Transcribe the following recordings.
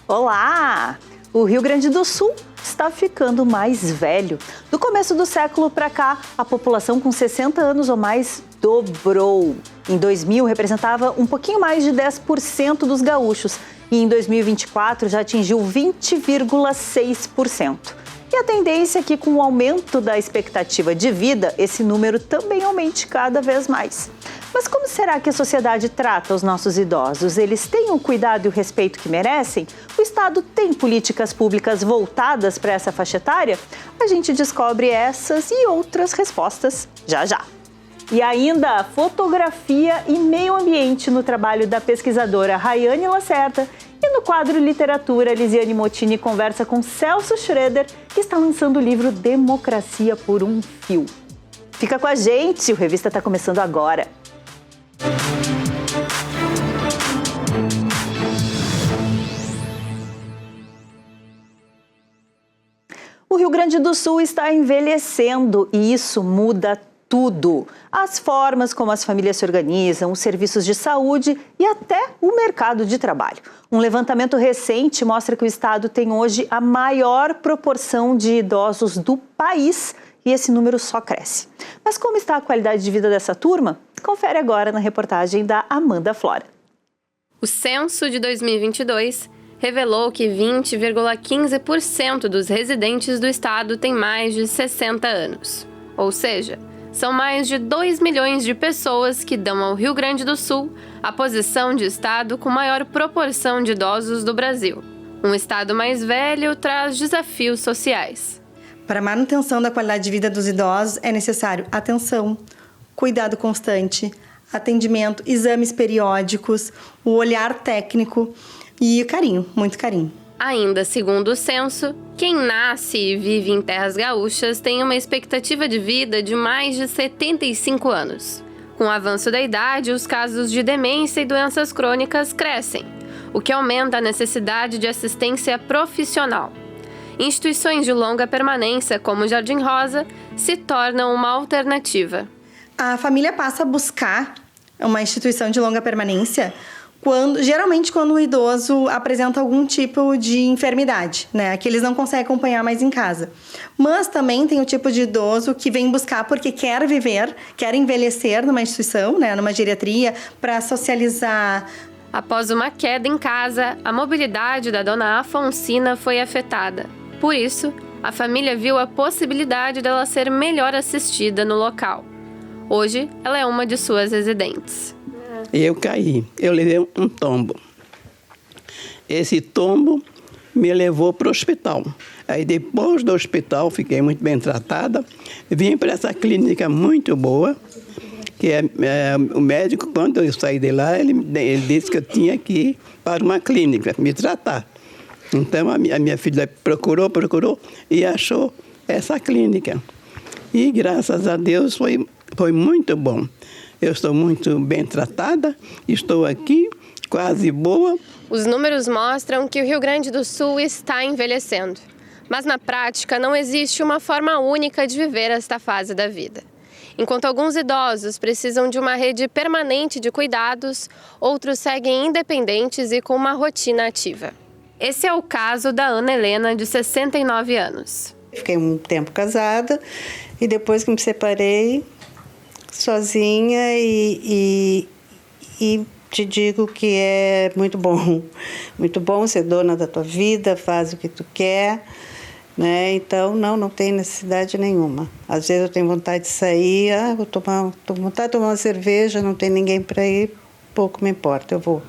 Olá! O Rio Grande do Sul está ficando mais velho. Do começo do século para cá, a população com 60 anos ou mais dobrou. Em 2000, representava um pouquinho mais de 10% dos gaúchos e em 2024 já atingiu 20,6%. E a tendência é que, com o aumento da expectativa de vida, esse número também aumente cada vez mais. Mas como será que a sociedade trata os nossos idosos? Eles têm o cuidado e o respeito que merecem? O Estado tem políticas públicas voltadas para essa faixa etária? A gente descobre essas e outras respostas já já. E ainda fotografia e meio ambiente no trabalho da pesquisadora Rayane Lacerda. E no quadro Literatura, Lisiane Motini conversa com Celso Schroeder, que está lançando o livro Democracia por um Fio. Fica com a gente, o Revista está começando agora. O Rio Grande do Sul está envelhecendo e isso muda tudo. As formas como as famílias se organizam, os serviços de saúde e até o mercado de trabalho. Um levantamento recente mostra que o estado tem hoje a maior proporção de idosos do país e esse número só cresce. Mas como está a qualidade de vida dessa turma? Confere agora na reportagem da Amanda Flora. O censo de 2022 revelou que 20,15% dos residentes do estado têm mais de 60 anos. Ou seja, são mais de 2 milhões de pessoas que dão ao Rio Grande do Sul a posição de estado com maior proporção de idosos do Brasil. Um estado mais velho traz desafios sociais. Para a manutenção da qualidade de vida dos idosos é necessário atenção, cuidado constante, atendimento, exames periódicos, o olhar técnico e carinho, muito carinho. Ainda segundo o censo, quem nasce e vive em terras gaúchas tem uma expectativa de vida de mais de 75 anos. Com o avanço da idade, os casos de demência e doenças crônicas crescem, o que aumenta a necessidade de assistência profissional. Instituições de longa permanência, como o Jardim Rosa, se tornam uma alternativa. A família passa a buscar uma instituição de longa permanência geralmente quando o idoso apresenta algum tipo de enfermidade, né? Que eles não conseguem acompanhar mais em casa. Mas também tem o tipo de idoso que vem buscar porque quer viver, quer envelhecer numa instituição, né? Numa geriatria, para socializar. Após uma queda em casa, a mobilidade da dona Afonsina foi afetada. Por isso, a família viu a possibilidade dela ser melhor assistida no local. Hoje, ela é uma de suas residentes. Eu caí, eu levei um tombo. Esse tombo me levou para o hospital. Aí depois do hospital, fiquei muito bem tratada. Vim para essa clínica muito boa, que o médico, quando eu saí de lá, ele disse que eu tinha que ir para uma clínica, me tratar. Então a minha filha procurou e achou essa clínica. E graças a Deus foi muito bom. Eu estou muito bem tratada, estou aqui, quase boa. Os números mostram que o Rio Grande do Sul está envelhecendo. Mas na prática não existe uma forma única de viver esta fase da vida. Enquanto alguns idosos precisam de uma rede permanente de cuidados, outros seguem independentes e com uma rotina ativa. Esse é o caso da Ana Helena, de 69 anos. Fiquei um tempo casada e depois que me separei, sozinha e te digo que é muito bom ser dona da tua vida, faz o que tu quer, né? Então não tem necessidade nenhuma. Às vezes eu tenho vontade de sair, tô com vontade de tomar uma cerveja, não tem ninguém para ir, pouco me importa, eu vou.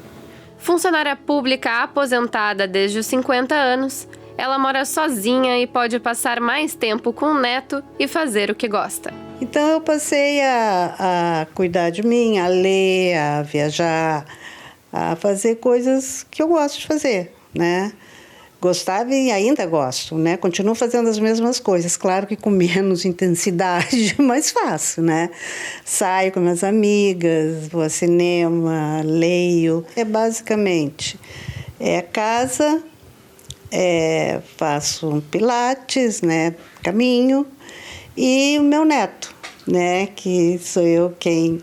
Funcionária pública aposentada desde os 50 anos, ela mora sozinha e pode passar mais tempo com o neto e fazer o que gosta. Então eu passei a cuidar de mim, a ler, a viajar, a fazer coisas que eu gosto de fazer, né? Gostava e ainda gosto, né? Continuo fazendo as mesmas coisas, claro que com menos intensidade, mas faço, né? Saio com minhas amigas, vou ao cinema, leio. É basicamente a casa, faço um pilates, né? Caminho. E o meu neto, né? Que sou eu quem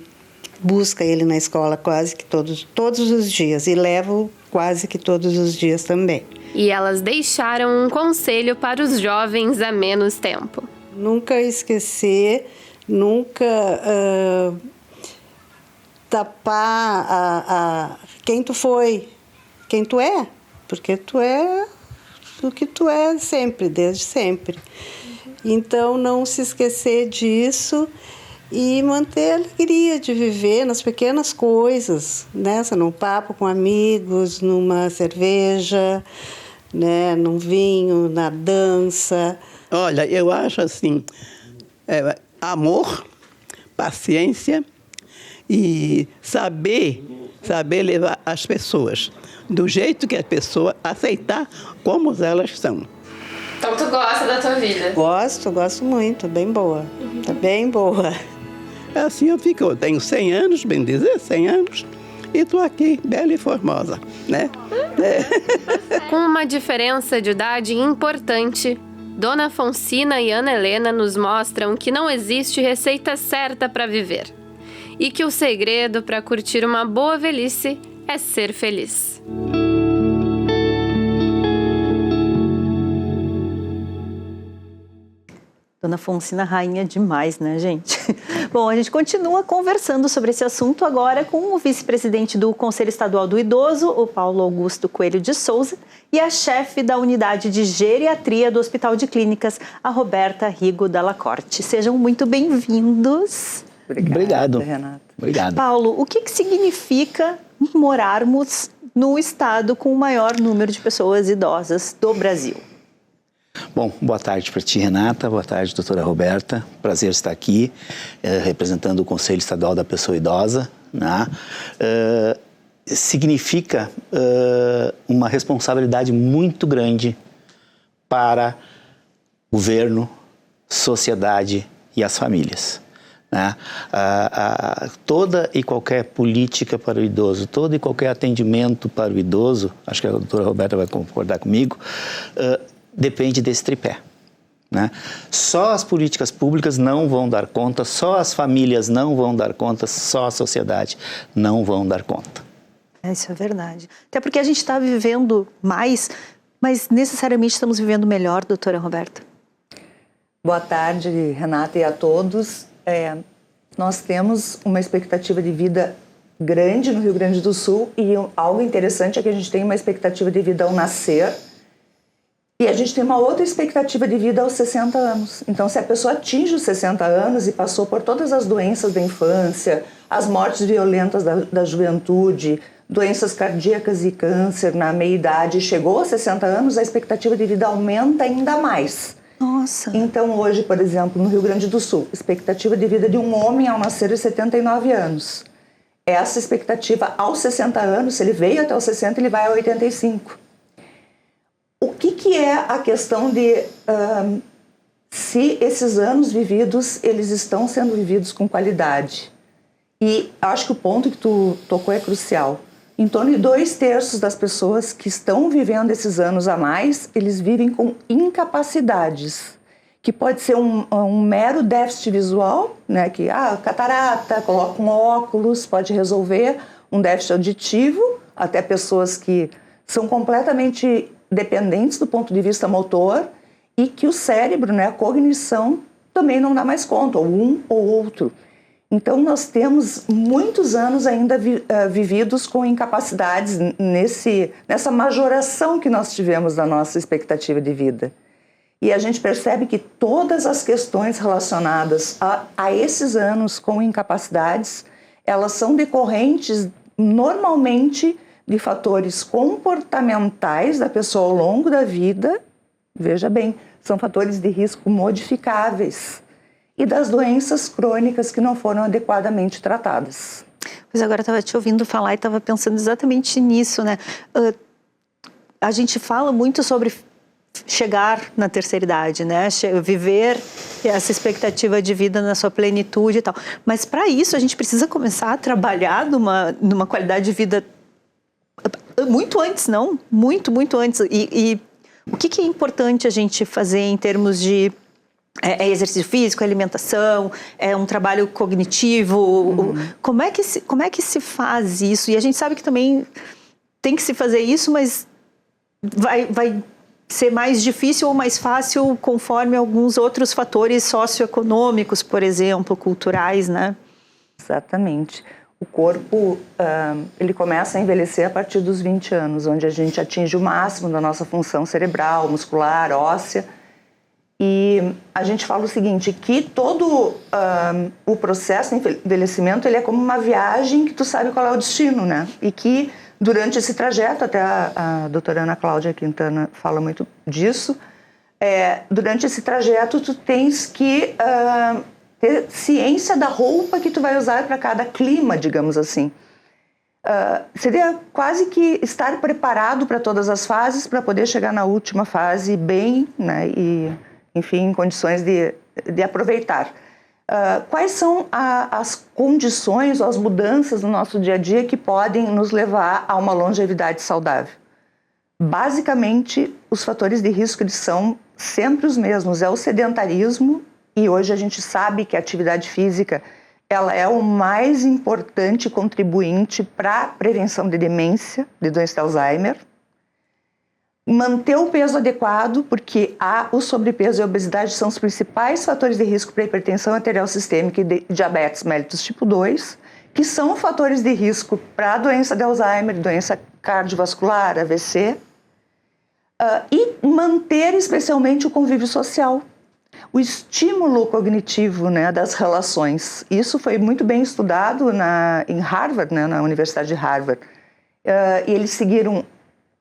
busca ele na escola quase que todos os dias. E levo quase que todos os dias também. E elas deixaram um conselho para os jovens há menos tempo. Nunca esquecer, nunca tapar quem tu foi, quem tu é, porque tu é o que tu é sempre, desde sempre. Então, não se esquecer disso e manter a alegria de viver nas pequenas coisas, né? Num papo com amigos, numa cerveja, né? Num vinho, na dança. Olha, eu acho assim, amor, paciência e saber levar as pessoas do jeito que a pessoa aceitar como elas são. Então tu gosta da tua vida? Gosto muito, bem boa. Tá bem boa. Assim eu tenho 100 anos, bem dizer, 100 anos, e estou aqui, bela e formosa, né? Com uma diferença de idade importante, Dona Afonsina e Ana Helena nos mostram que não existe receita certa para viver e que o segredo para curtir uma boa velhice é ser feliz. Dona Afonsina, rainha demais, né, gente? Bom, a gente continua conversando sobre esse assunto agora com o vice-presidente do Conselho Estadual do Idoso, o Paulo Augusto Coelho de Souza, e a chefe da unidade de geriatria do Hospital de Clínicas, a Roberta Rigo Dalla Corte. Sejam muito bem-vindos. Obrigado, Renata. Obrigado. Paulo, o que significa morarmos no estado com o maior número de pessoas idosas do Brasil? Bom, boa tarde para ti, Renata. Boa tarde, doutora Roberta. Prazer estar aqui, representando o Conselho Estadual da Pessoa Idosa. Né? Significa uma responsabilidade muito grande para governo, sociedade e as famílias. Né? Toda e qualquer política para o idoso, todo e qualquer atendimento para o idoso, acho que a doutora Roberta vai concordar comigo, depende desse tripé. Né? Só as políticas públicas não vão dar conta, só as famílias não vão dar conta, só a sociedade não vão dar conta. Isso é verdade. Até porque a gente está vivendo mais, mas necessariamente estamos vivendo melhor, doutora Roberta. Boa tarde, Renata, e a todos. Nós temos uma expectativa de vida grande no Rio Grande do Sul e algo interessante é que a gente tem uma expectativa de vida ao nascer e a gente tem uma outra expectativa de vida aos 60 anos. Então, se a pessoa atinge os 60 anos e passou por todas as doenças da infância, as mortes violentas da juventude, doenças cardíacas e câncer na meia-idade, chegou aos 60 anos, a expectativa de vida aumenta ainda mais. Nossa! Então, hoje, por exemplo, no Rio Grande do Sul, expectativa de vida de um homem ao nascer é 79 anos. Essa expectativa aos 60 anos, se ele veio até os 60, ele vai a 85. O que é a questão de se esses anos vividos, eles estão sendo vividos com qualidade? E acho que o ponto que tu tocou é crucial. Em torno de 2/3 das pessoas que estão vivendo esses anos a mais, eles vivem com incapacidades, que pode ser um mero déficit visual, né? Que catarata, coloca um óculos, pode resolver, um déficit auditivo, até pessoas que são completamente dependentes do ponto de vista motor e que o cérebro, né, a cognição, também não dá mais conta, ou um ou outro. Então, nós temos muitos anos ainda vividos com incapacidades nessa majoração que nós tivemos da nossa expectativa de vida. E a gente percebe que todas as questões relacionadas a esses anos com incapacidades, elas são decorrentes, normalmente, de fatores comportamentais da pessoa ao longo da vida. Veja bem, são fatores de risco modificáveis. E das doenças crônicas que não foram adequadamente tratadas. Pois agora eu estava te ouvindo falar e estava pensando exatamente nisso, né? A gente fala muito sobre chegar na terceira idade, né? Viver essa expectativa de vida na sua plenitude e tal. Mas para isso a gente precisa começar a trabalhar numa qualidade de vida muito antes, não? Muito antes. E O que é importante a gente fazer em termos de exercício físico, alimentação, um trabalho cognitivo? Como é que se faz isso? E a gente sabe que também tem que se fazer isso, mas vai ser mais difícil ou mais fácil conforme alguns outros fatores socioeconômicos, por exemplo, culturais, né? Exatamente. O corpo, ele começa a envelhecer a partir dos 20 anos, onde a gente atinge o máximo da nossa função cerebral, muscular, óssea. E a gente fala o seguinte, que todo o processo de envelhecimento, ele é como uma viagem que tu sabe qual é o destino, né? E que durante esse trajeto, até a doutora Ana Cláudia Quintana fala muito disso, durante esse trajeto tu tens que ter ciência da roupa que tu vai usar para cada clima, digamos assim. Seria quase que estar preparado para todas as fases para poder chegar na última fase bem, né? E, enfim, em condições de aproveitar. Quais são as condições ou as mudanças no nosso dia a dia que podem nos levar a uma longevidade saudável? Basicamente, os fatores de risco eles são sempre os mesmos. É o sedentarismo, e hoje a gente sabe que a atividade física ela é o mais importante contribuinte para a prevenção de demência, de doença de Alzheimer. Manter o peso adequado, porque o sobrepeso e a obesidade são os principais fatores de risco para hipertensão arterial sistêmica e diabetes mellitus tipo 2, que são fatores de risco para a doença de Alzheimer, doença cardiovascular, AVC, e manter especialmente o convívio social, o estímulo cognitivo, né, das relações. Isso foi muito bem estudado em Harvard, né, na Universidade de Harvard, e eles seguiram,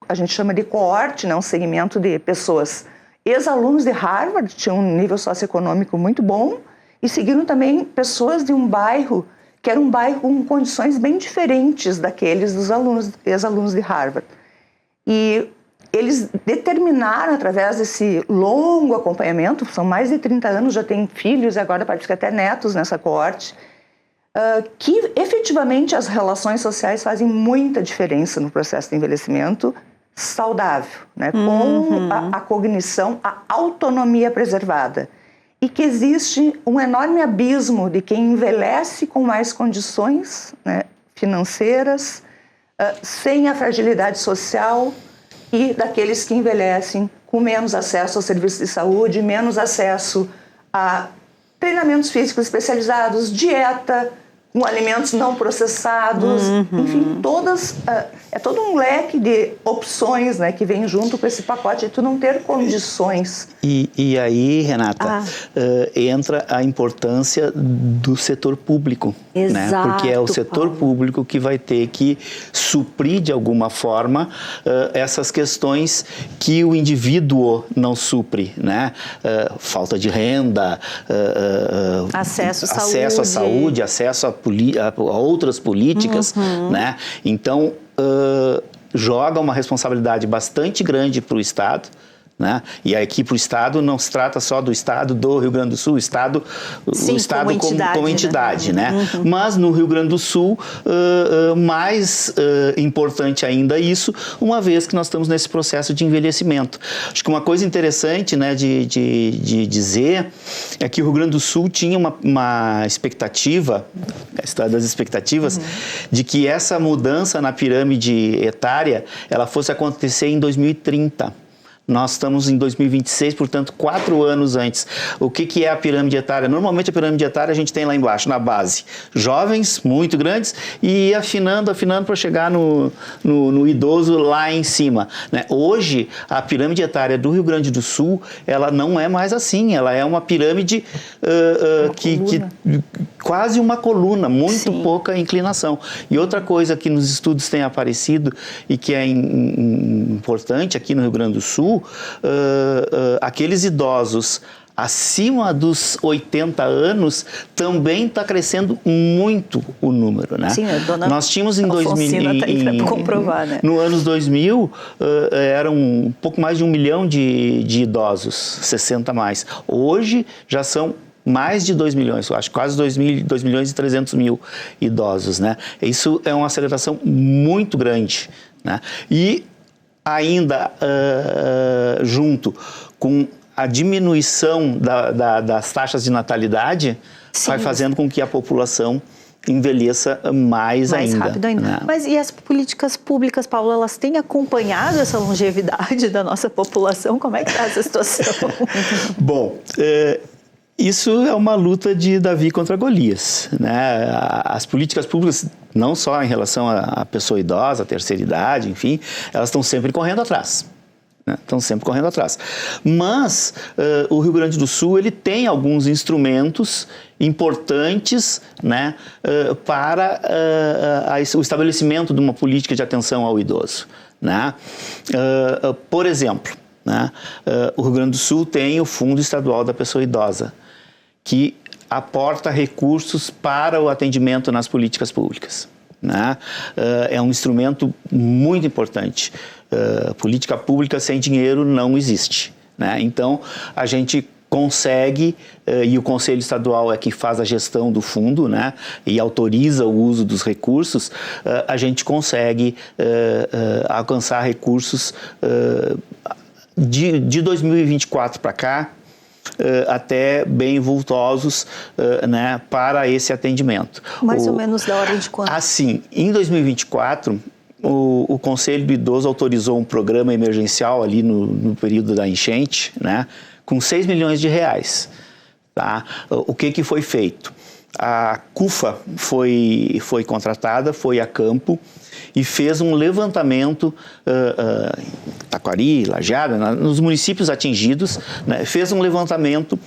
a gente chama de coorte, né, um segmento de pessoas, ex-alunos de Harvard, tinham um nível socioeconômico muito bom, e seguiram também pessoas de um bairro, que era um bairro com condições bem diferentes daqueles dos ex-alunos de Harvard. E eles determinaram, através desse longo acompanhamento, são mais de 30 anos, já tem filhos e agora parece que até netos nessa coorte, que efetivamente as relações sociais fazem muita diferença no processo de envelhecimento saudável, né? Com a cognição, a autonomia preservada. E que existe um enorme abismo de quem envelhece com mais condições, né, financeiras, sem a fragilidade social, e daqueles que envelhecem com menos acesso ao serviço de saúde, menos acesso a treinamentos físicos especializados, dieta, com alimentos não processados, enfim, é todo um leque de opções, né, que vem junto com esse pacote de tu não ter condições. E aí, Renata, entra a importância do setor público, né? Porque é o setor público que vai ter que suprir de alguma forma essas questões que o indivíduo não supre, né? Falta de renda, acesso à saúde, acesso a outras políticas, né? Então, joga uma responsabilidade bastante grande para o Estado, né? E aqui para o Estado não se trata só do Estado do Rio Grande do Sul, o Estado como entidade, né? Mas no Rio Grande do Sul, mais importante ainda isso, uma vez que nós estamos nesse processo de envelhecimento. Acho que uma coisa interessante, né, de dizer é que o Rio Grande do Sul tinha uma expectativa, a história das expectativas, de que essa mudança na pirâmide etária ela fosse acontecer em 2030. Nós estamos em 2026, portanto, 4 anos antes. O que é a pirâmide etária? Normalmente a pirâmide etária a gente tem lá embaixo, na base. Jovens, muito grandes, e afinando para chegar no idoso lá em cima, né? Hoje, a pirâmide etária do Rio Grande do Sul, ela não é mais assim. Ela é uma pirâmide quase uma coluna, muito pouca inclinação. E outra coisa que nos estudos tem aparecido e que é importante aqui no Rio Grande do Sul, aqueles idosos acima dos 80 anos também está crescendo muito o número, né? Sim, a dona nós tínhamos em 2000, comprovar, né? No anos 2000 eram um pouco mais de 1 milhão de idosos, 60 mais. Hoje já são mais de 2 milhões, eu acho, quase 2 milhões e 300 mil idosos, né? Isso é uma aceleração muito grande, né? E ainda junto com a diminuição das taxas de natalidade, Sim. vai fazendo com que a população envelheça mais ainda. rápido ainda. Né? Mas e as políticas públicas, Paulo, elas têm acompanhado essa longevidade da nossa população? Como é que está essa situação? Bom, isso é uma luta de Davi contra Golias, né? As políticas públicas, não só em relação à pessoa idosa, à terceira idade, enfim, elas estão sempre correndo atrás. Estão sempre correndo atrás. Mas o Rio Grande do Sul ele tem alguns instrumentos importantes, né, para o estabelecimento de uma política de atenção ao idoso. Né? Por exemplo, né, o Rio Grande do Sul tem o Fundo Estadual da Pessoa Idosa, que aporta recursos para o atendimento nas políticas públicas. Né? É um instrumento muito importante. Política pública sem dinheiro não existe. Né? Então, a gente consegue, e o Conselho Estadual é que faz a gestão do fundo, né, e autoriza o uso dos recursos, a gente consegue alcançar recursos de 2024 para cá, até bem vultosos, né, para esse atendimento. Mais ou menos da ordem de quanto? Assim, em 2024, o Conselho do Idoso autorizou um programa emergencial ali no período da enchente, né, com 6 milhões de reais. Tá? O que foi feito? A CUFA foi contratada, foi a campo e fez um levantamento, Taquari, Lajeado, nos municípios atingidos, né, fez um levantamento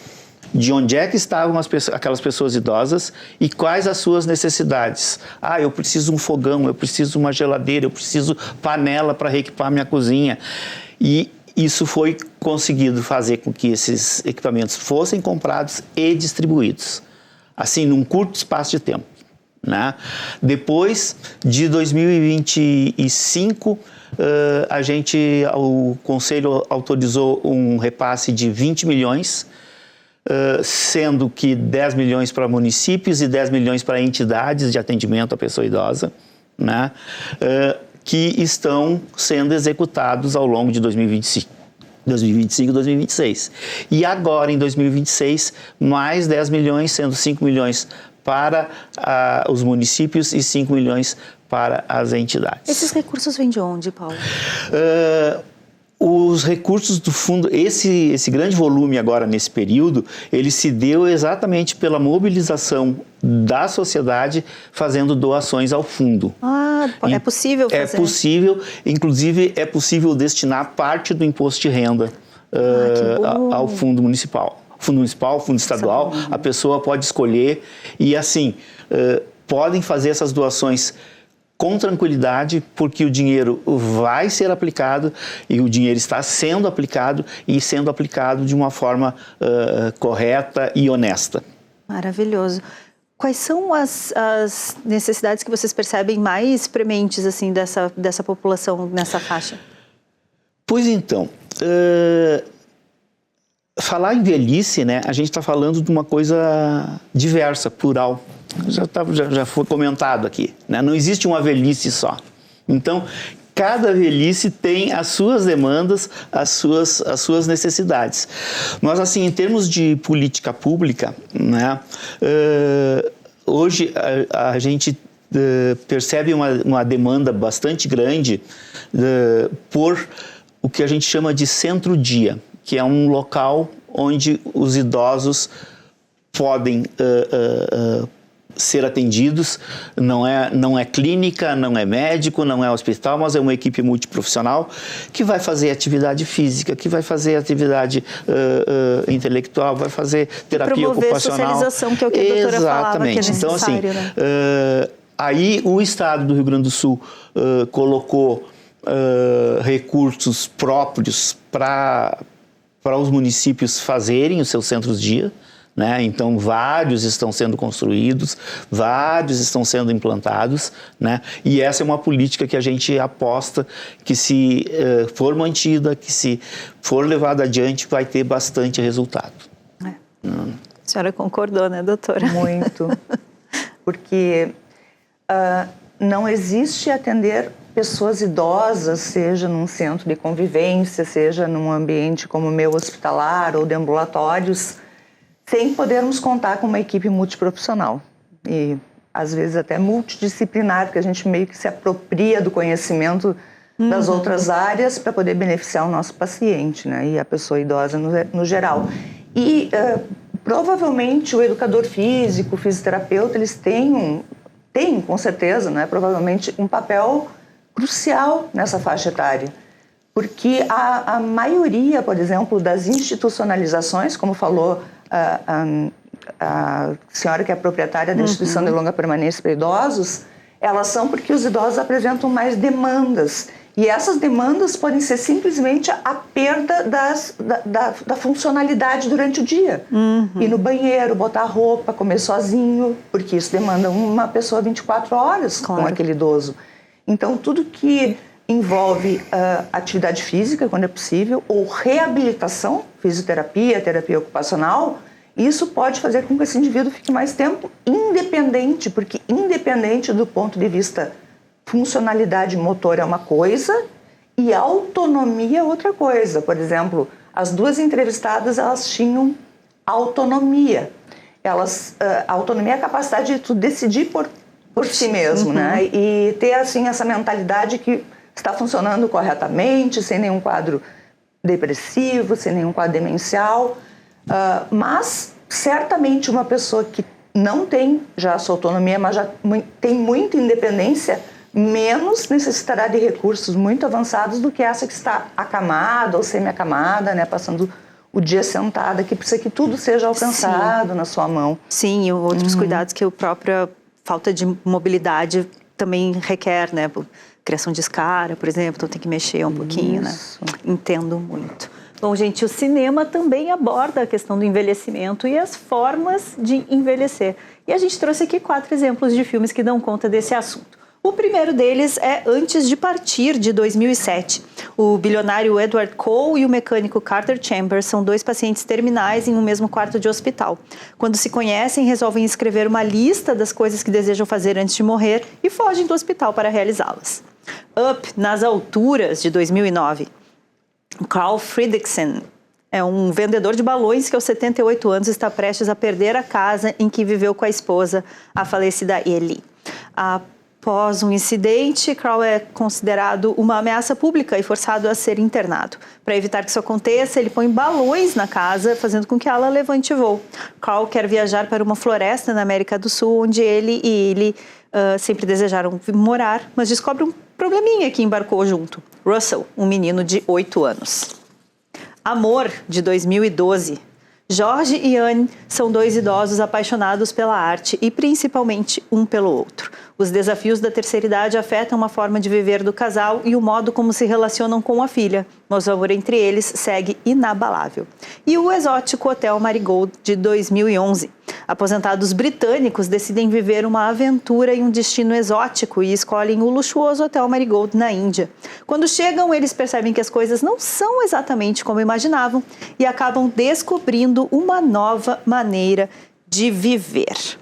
de onde é que estavam aquelas pessoas idosas e quais as suas necessidades. Eu preciso um fogão, eu preciso uma geladeira, eu preciso panela para reequipar minha cozinha. E isso foi conseguido fazer com que esses equipamentos fossem comprados e distribuídos, assim, num curto espaço de tempo. Né? Depois de 2025, o Conselho autorizou um repasse de 20 milhões, sendo que 10 milhões para municípios e 10 milhões para entidades de atendimento à pessoa idosa, né? Que estão sendo executados ao longo de 2025 e 2026. E agora, em 2026, mais 10 milhões, sendo 5 milhões para os municípios e 5 milhões para as entidades. Esses recursos vêm de onde, Paulo? Os recursos do fundo, esse grande volume agora nesse período, ele se deu exatamente pela mobilização da sociedade fazendo doações ao fundo. É possível fazer? É possível, inclusive é possível destinar parte do imposto de renda ao fundo municipal. Fundo municipal, fundo estadual, a pessoa pode escolher e assim, podem fazer essas doações com tranquilidade, porque o dinheiro vai ser aplicado e o dinheiro está sendo aplicado e sendo aplicado de uma forma correta e honesta. Maravilhoso. Quais são as necessidades que vocês percebem mais prementes assim, dessa população nessa faixa? Pois então, falar em velhice, né, a gente está falando de uma coisa diversa, plural. Já foi comentado aqui, né? Não existe uma velhice só. Então, cada velhice tem as suas demandas, as suas necessidades. Mas, assim, em termos de política pública, né, hoje a gente percebe uma demanda bastante grande por o que a gente chama de centro-dia, que é um local onde os idosos podem ser atendidos. Não é clínica, não é médico, não é hospital, mas é uma equipe multiprofissional que vai fazer atividade física, que vai fazer atividade intelectual, vai fazer terapia ocupacional. Socialização, que é o que a doutora falava, que é necessário. Então, assim, né? Aí o Estado do Rio Grande do Sul colocou recursos próprios para os municípios fazerem os seus centros-dia. Né? Então, vários estão sendo construídos, vários estão sendo implantados, né? E essa é uma política que a gente aposta que, se for mantida, que se for levada adiante, vai ter bastante resultado. A senhora concordou, né, doutora? Muito. Porque não existe atender pessoas idosas, seja num centro de convivência, seja num ambiente como o meu hospitalar ou de ambulatórios, sem podermos contar com uma equipe multiprofissional e às vezes até multidisciplinar, porque a gente meio que se apropria do conhecimento das outras áreas para poder beneficiar o nosso paciente, né? E a pessoa idosa no geral. E provavelmente o educador físico, o fisioterapeuta, eles têm com certeza, né, provavelmente um papel crucial nessa faixa etária. Porque a maioria, por exemplo, das institucionalizações, como falou a senhora que é proprietária da instituição de longa permanência para idosos, elas são porque os idosos apresentam mais demandas. E essas demandas podem ser simplesmente a perda da funcionalidade durante o dia. Ir no banheiro, botar roupa, comer sozinho, porque isso demanda uma pessoa 24 horas com aquele idoso. Então, tudo que envolve atividade física, quando é possível, ou reabilitação, fisioterapia, terapia ocupacional, isso pode fazer com que esse indivíduo fique mais tempo independente, porque independente do ponto de vista funcionalidade motor é uma coisa e autonomia é outra coisa. Por exemplo, as duas entrevistadas, elas tinham autonomia. A autonomia é a capacidade de tu decidir por si mesmo, né? E ter, assim, essa mentalidade que está funcionando corretamente, sem nenhum quadro depressivo, sem nenhum quadro demencial. Mas, certamente, uma pessoa que não tem já a sua autonomia, mas já tem muita independência, menos necessitará de recursos muito avançados do que essa que está acamada ou semi-acamada, né, passando o dia sentada, que precisa que tudo seja alcançado na sua mão. Sim, e outros cuidados que a própria falta de mobilidade também requer, né? Criação de escara, por exemplo, então tem que mexer um pouquinho, né? Entendo muito. Bom, gente, o cinema também aborda a questão do envelhecimento e as formas de envelhecer. E a gente trouxe aqui 4 exemplos de filmes que dão conta desse assunto. O primeiro deles é Antes de Partir, de 2007. O bilionário Edward Cole e o mecânico Carter Chambers são 2 pacientes terminais em um mesmo quarto de hospital. Quando se conhecem, resolvem escrever uma lista das coisas que desejam fazer antes de morrer e fogem do hospital para realizá-las. Up, Nas Alturas, de 2009. Carl Fredricksen é um vendedor de balões que aos 78 anos está prestes a perder a casa em que viveu com a esposa, a falecida Ellie. Após um incidente, Carl é considerado uma ameaça pública e forçado a ser internado. Para evitar que isso aconteça, ele põe balões na casa, fazendo com que ela levante voo. Carl quer viajar para uma floresta na América do Sul, onde ele e Ellie sempre desejaram morar, mas descobre um probleminha que embarcou junto. Russell, um menino de 8 anos. Amor, de 2012. Jorge e Anne são 2 idosos apaixonados pela arte e principalmente um pelo outro. Os desafios da terceira idade afetam a forma de viver do casal e o modo como se relacionam com a filha, mas o amor entre eles segue inabalável. E o exótico Hotel Marigold, de 2011. Aposentados britânicos decidem viver uma aventura em um destino exótico e escolhem o luxuoso Hotel Marigold na Índia. Quando chegam, eles percebem que as coisas não são exatamente como imaginavam e acabam descobrindo uma nova maneira de viver.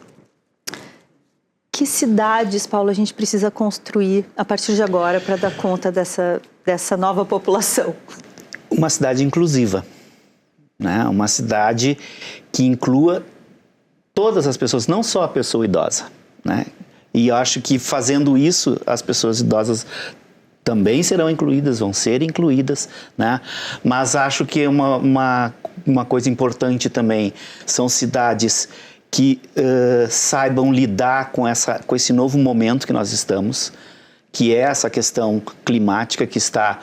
Que cidades, Paulo, a gente precisa construir a partir de agora para dar conta dessa nova população? Uma cidade inclusiva, né? Uma cidade que inclua todas as pessoas, não só a pessoa idosa, né? E eu acho que fazendo isso, as pessoas idosas também serão incluídas, vão ser incluídas, né? Mas acho que uma coisa importante também são cidades que saibam lidar com esse novo momento que nós estamos, que é essa questão climática que está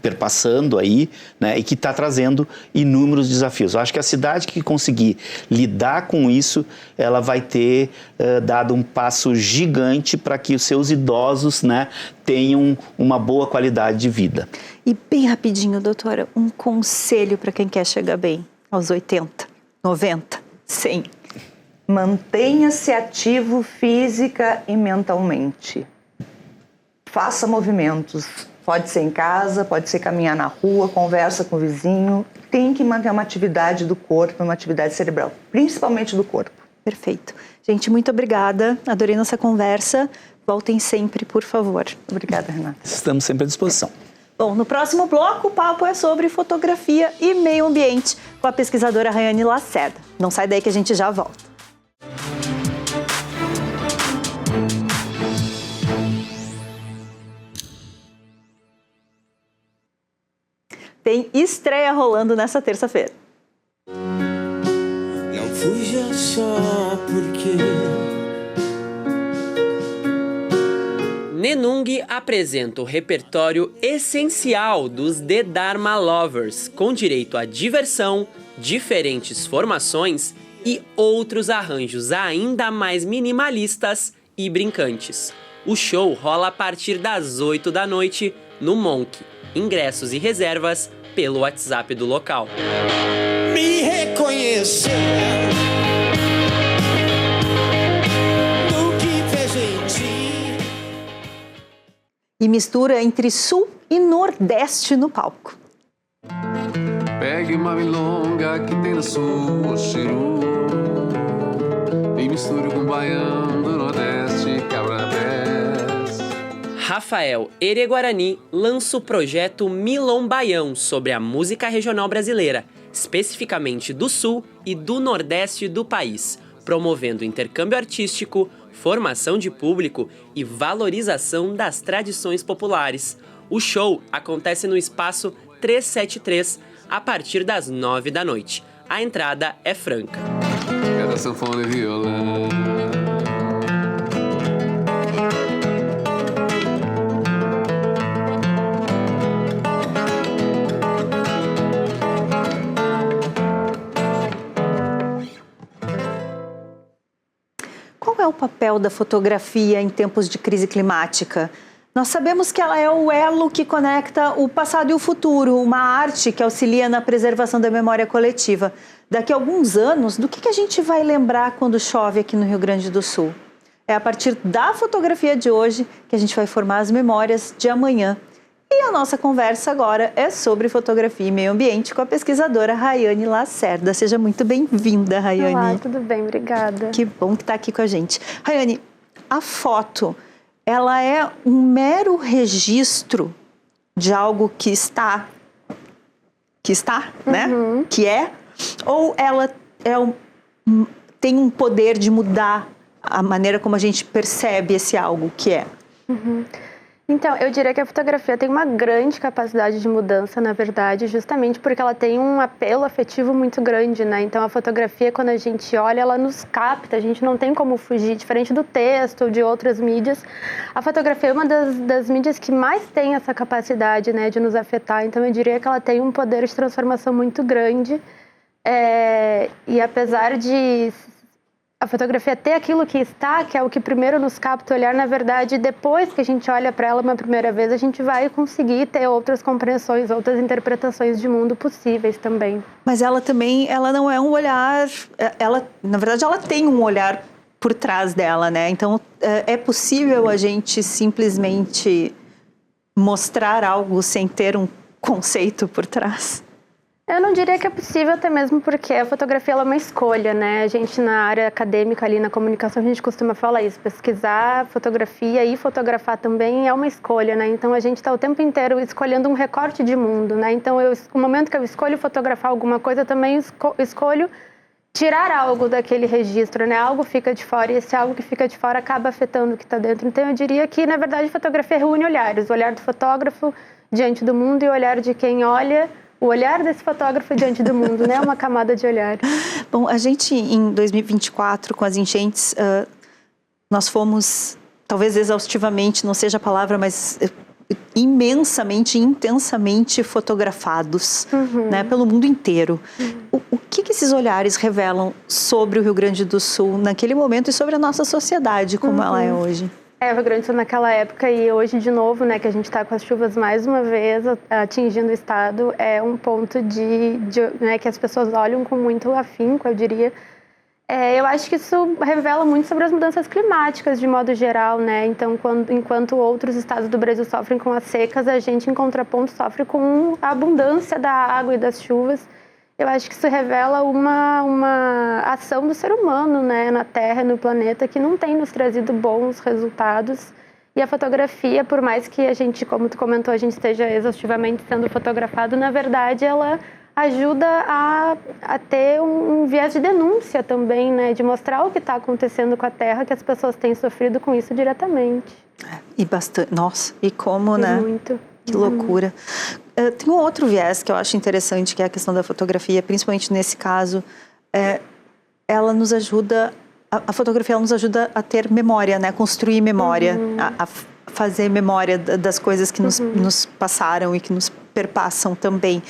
perpassando aí, né, e que está trazendo inúmeros desafios. Eu acho que a cidade que conseguir lidar com isso, ela vai ter dado um passo gigante para que os seus idosos, né, tenham uma boa qualidade de vida. E bem rapidinho, doutora, um conselho para quem quer chegar bem aos 80, 90, 100. Mantenha-se ativo física e mentalmente. Faça movimentos. Pode ser em casa, pode ser caminhar na rua, conversa com o vizinho. Tem que manter uma atividade do corpo, uma atividade cerebral, principalmente do corpo. Perfeito. Gente, muito obrigada. Adorei nossa conversa. Voltem sempre, por favor. Obrigada, Renata. Estamos sempre à disposição. Bom, no próximo bloco, o papo é sobre fotografia e meio ambiente, com a pesquisadora Rayane Lacerda. Não sai daí que a gente já volta. Tem estreia rolando nessa terça-feira. Não fuja só porque... Nenung apresenta o repertório essencial dos The Dharma Lovers, com direito a diversão, diferentes formações e outros arranjos ainda mais minimalistas e brincantes. O show rola a partir das 8 da noite no Monk. Ingressos e reservas pelo WhatsApp do local. Me reconhecer no que vejo em ti. E mistura entre sul e nordeste no palco. Pegue uma milonga que tem na sua cheiro e misture com baião do Nordeste, Cabrabés. Rafael Ereguarani lança o projeto Milon Baião sobre a música regional brasileira, especificamente do sul e do nordeste do país, promovendo intercâmbio artístico, formação de público e valorização das tradições populares. O show acontece no espaço 373 a partir das 9 da noite. A entrada é franca. É da sanfona e violão. Qual é o papel da fotografia em tempos de crise climática? Nós sabemos que ela é o elo que conecta o passado e o futuro, uma arte que auxilia na preservação da memória coletiva. Daqui a alguns anos, do que a gente vai lembrar quando chove aqui no Rio Grande do Sul? É a partir da fotografia de hoje que a gente vai formar as memórias de amanhã. E a nossa conversa agora é sobre fotografia e meio ambiente com a pesquisadora Rayane Lacerda. Seja muito bem-vinda, Rayane. Olá, tudo bem? Obrigada. Que bom que está aqui com a gente. Rayane, a foto, ela é um mero registro de algo que está, né? Que é? Ou ela tem um poder de mudar a maneira como a gente percebe esse algo que é? Então, eu diria que a fotografia tem uma grande capacidade de mudança, na verdade, justamente porque ela tem um apelo afetivo muito grande, né? Então, a fotografia, quando a gente olha, ela nos capta, a gente não tem como fugir, diferente do texto ou de outras mídias. A fotografia é uma das mídias que mais tem essa capacidade, né, de nos afetar. Então, eu diria que ela tem um poder de transformação muito grande. E apesar de a fotografia ter aquilo que está, que é o que primeiro nos capta o olhar, na verdade, depois que a gente olha para ela uma primeira vez, a gente vai conseguir ter outras compreensões, outras interpretações de mundo possíveis também. Mas ela também, ela não é um olhar, na verdade, ela tem um olhar por trás dela, né? Então, é possível a gente simplesmente mostrar algo sem ter um conceito por trás? Eu não diria que é possível, até mesmo porque a fotografia ela é uma escolha, né? A gente na área acadêmica ali na comunicação, a gente costuma falar isso, pesquisar fotografia e fotografar também é uma escolha, né? Então a gente está o tempo inteiro escolhendo um recorte de mundo, né? Então no momento que eu escolho fotografar alguma coisa, eu também escolho tirar algo daquele registro, né? Algo fica de fora e esse algo que fica de fora acaba afetando o que está dentro. Então eu diria que, na verdade, a fotografia reúne olhares, o olhar do fotógrafo diante do mundo e o olhar de quem olha. O olhar desse fotógrafo diante do mundo, né? Uma camada de olhar. Bom, a gente em 2024, com as enchentes, nós fomos, talvez exaustivamente, não seja a palavra, mas imensamente, intensamente fotografados, né? Pelo mundo inteiro. O que esses olhares revelam sobre o Rio Grande do Sul naquele momento e sobre a nossa sociedade, como ela é hoje? O Rio Grande do Sul naquela época e hoje de novo, né, que a gente está com as chuvas mais uma vez atingindo o estado, é um ponto né, que as pessoas olham com muito afinco, eu diria. Eu acho que isso revela muito sobre as mudanças climáticas de modo geral, né? Então, enquanto outros estados do Brasil sofrem com as secas, a gente em contraponto sofre com a abundância da água e das chuvas. Eu acho que isso revela uma ação do ser humano, né, na Terra, no planeta, que não tem nos trazido bons resultados. E a fotografia, por mais que a gente, como tu comentou, a gente esteja exaustivamente sendo fotografado, na verdade ela ajuda a ter um viés de denúncia também, né? De mostrar o que está acontecendo com a Terra, que as pessoas têm sofrido com isso diretamente. E bastante. Nossa, e como, né? Muito. Que loucura. Tem um outro viés que eu acho interessante, que é a questão da fotografia, principalmente nesse caso. Ela nos ajuda, a fotografia ela nos ajuda a ter memória, né? Construir memória, a fazer memória das coisas que nos passaram e que nos perpassam também.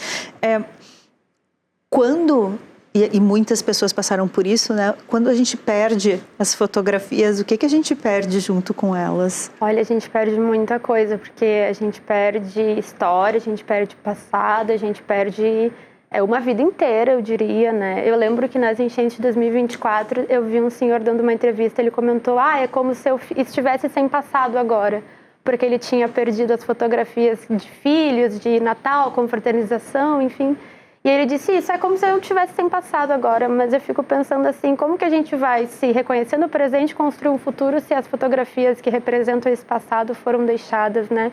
Quando, e muitas pessoas passaram por isso, né? Quando a gente perde as fotografias, o que a gente perde junto com elas? Olha, a gente perde muita coisa, porque a gente perde história, a gente perde passado, a gente perde uma vida inteira, eu diria, né? Eu lembro que nas enchentes de 2024, eu vi um senhor dando uma entrevista, ele comentou, é como se eu estivesse sem passado agora, porque ele tinha perdido as fotografias de filhos, de Natal, confraternização, enfim. E ele disse, isso é como se eu tivesse sem passado agora, mas eu fico pensando assim, como que a gente vai se reconhecer no presente e construir um futuro se as fotografias que representam esse passado foram deixadas, né?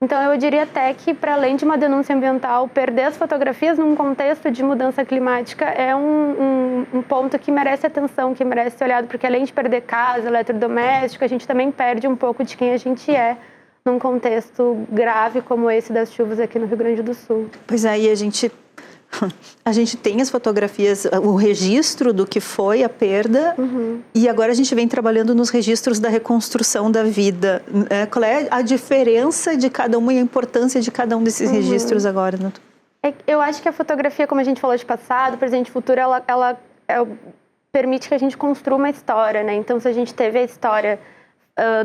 Então eu diria até que, para além de uma denúncia ambiental, perder as fotografias num contexto de mudança climática é um ponto que merece atenção, que merece ser olhado, porque além de perder casa, eletrodoméstico, a gente também perde um pouco de quem a gente é num contexto grave como esse das chuvas aqui no Rio Grande do Sul. Pois aí a gente tem as fotografias, o registro do que foi a perda, e agora a gente vem trabalhando nos registros da reconstrução da vida. Qual é a diferença de cada uma e a importância de cada um desses registros agora? Né? Eu acho que a fotografia, como a gente falou de passado, presente e futuro, ela permite que a gente construa uma história, né? Então, se a gente teve a história